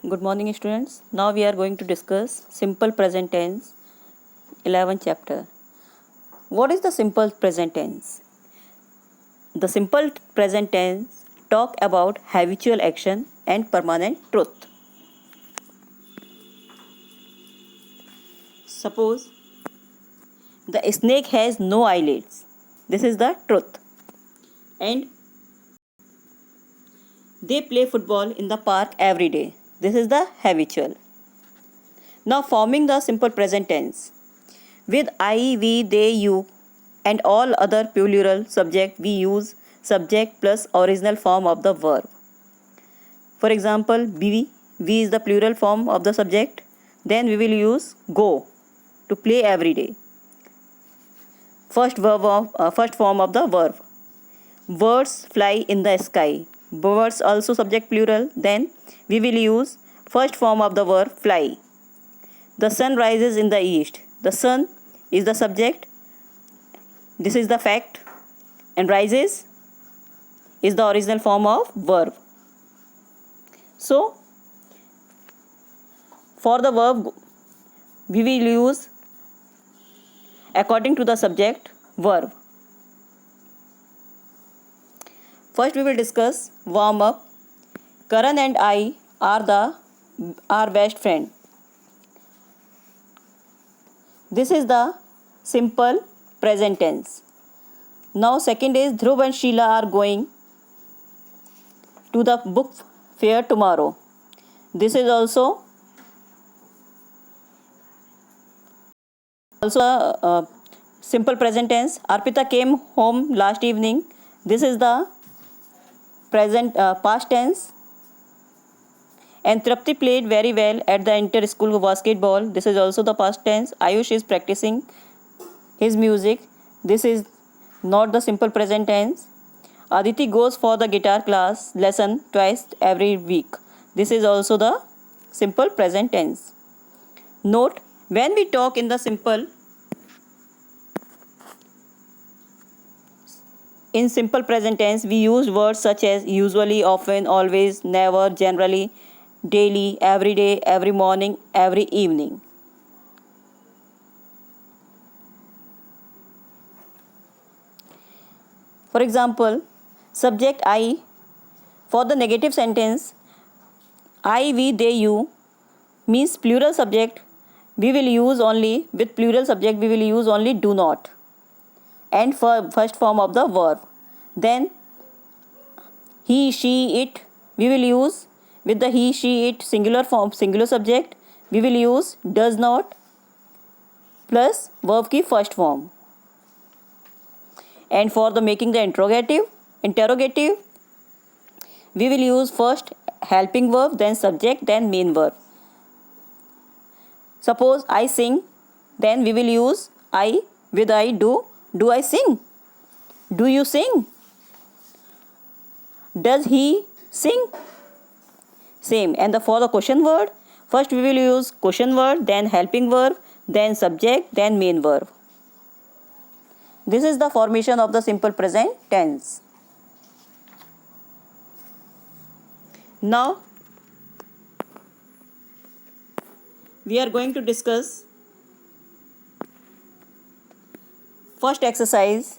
Good morning, students. Now we are going to discuss simple present tense, 11th chapter. What is the simple present tense? The simple present tense talk about habitual action and permanent truth. Suppose the snake has no eyelids. This is the truth. And they play football in the park every day. This is the habitual. Now forming the simple present tense. With I, we, they, you, and all other plural subject, we use subject plus original form of the verb. For example, we is the plural form of the subject. Then we will use go to play every day. First form of the verb. Birds fly in the sky. Birds also subject plural. Then we will use first form of the verb fly. The sun rises in the east. The sun is the subject. This is the fact. And rises is the original form of verb. So, for the verb, we will use according to the subject verb. First, we will discuss warm up. Karan and I are best friend. This is the simple present tense. Now, second is Dhruv and Sheila are going to the book fair tomorrow. This is also a simple present tense. Arpita came home last evening. This is the past tense. And Trapti played very well at the inter-school basketball. This is also the past tense. Ayush is practicing his music. This is not the simple present tense. Aditi goes for the guitar class lesson twice every week. This is also the simple present tense. Note, when we talk in the simple present tense, we use words such as usually, often, always, never, generally, daily, every day, every morning, every evening. For example, subject I. For the negative sentence, I, we, they, you means plural subject. We will use only, with plural subject, we will use only do not. And for first form of the verb. Then he, she, it, we will use with the he, she, it singular form, singular subject, we will use does not plus verb की first form. And for the making the interrogative, we will use first helping verb, then subject, then main verb. Suppose I sing, then we will use I with I do. Do I sing? Do you sing? Does he sing? Same. And for the question word, first we will use question word, then helping verb, then subject, then main verb. This is the formation of the simple present tense. Now, we are going to discuss first exercise.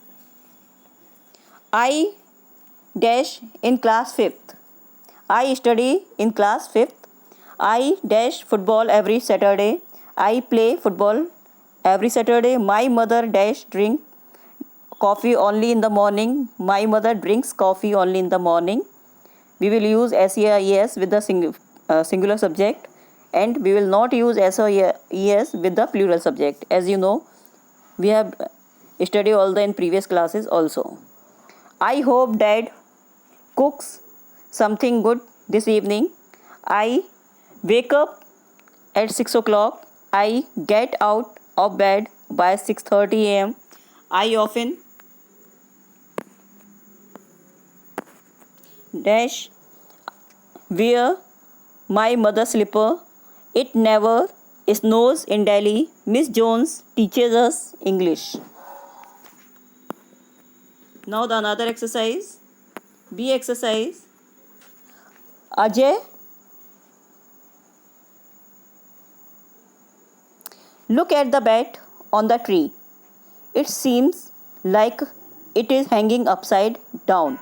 I dash in class 5th. I study in class 5th. I dash football every Saturday. I play football every Saturday. My mother dash drink coffee only in the morning. My mother drinks coffee only in the morning. We will use SES with the singular subject, and we will not use SES with the plural subject. As you know, we have studied all the in previous classes also. I hope Dad cooks something good this evening. I wake up at 6 o'clock. I get out of bed by 6:30 a.m. I often dash wear my mother's slipper. It never snows in Delhi. Miss Jones teaches us English. Now the another exercise. B exercise. Ajay Look at the bat on the tree. It seems like it is hanging upside down.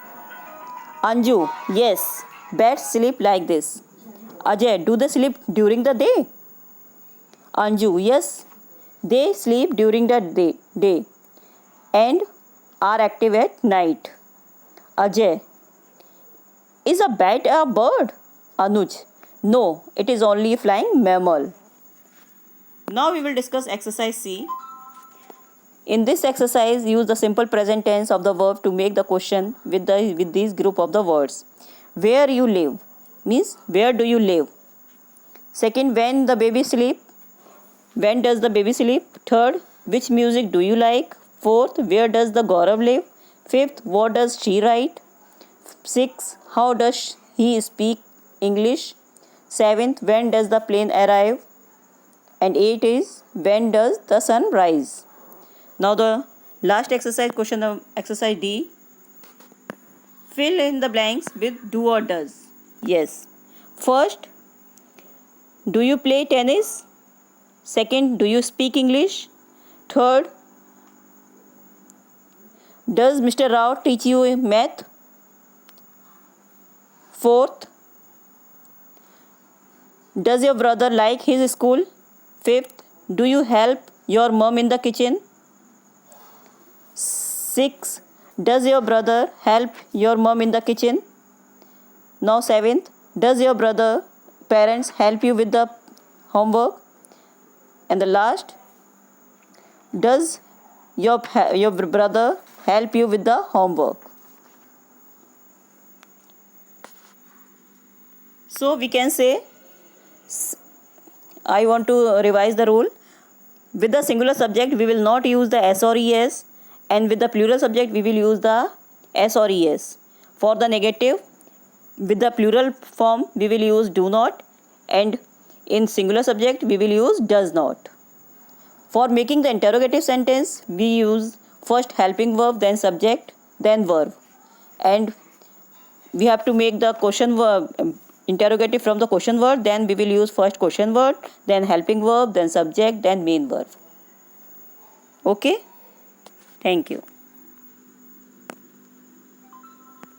Anju, yes, bats sleep like this. Ajay, do they sleep during the day? Anju, yes, they sleep during the day and are active at night. Ajay, is a bat a bird? Anuj, no, it is only a flying mammal. Now we will discuss exercise C. In this exercise, use the simple present tense of the verb to make the question with this group of the words. Where you live means where do you live? Second, when the baby sleep? When does the baby sleep? Third, which music do you like? Fourth, where does the Gaurav live? Fifth, what does she write? Sixth, how does he speak English? Seventh, when does the plane arrive? And eighth is, when does the sun rise? Now the last exercise, exercise D. Fill in the blanks with do or does. Yes. First, do you play tennis? Second, do you speak English? Third, does Mr. Rao teach you math? Fourth, does your brother like his school? Fifth, do you help your mom in the kitchen? Sixth, does your brother help your mom in the kitchen? Now seventh, does your brother parents help you with the homework? And the last, does your brother help you with the homework? So we can say, I want to revise the rule. With the singular subject, we will not use the S or ES, and with the plural subject, we will use the S or ES. For the negative, with the plural form, we will use do not, and in singular subject, we will use does not. For making the interrogative sentence, we use first helping verb, then subject, then verb. And we have to make the question verb interrogative from the question word, then we will use first question word, then helping verb, then subject, then main verb. Okay? Thank you.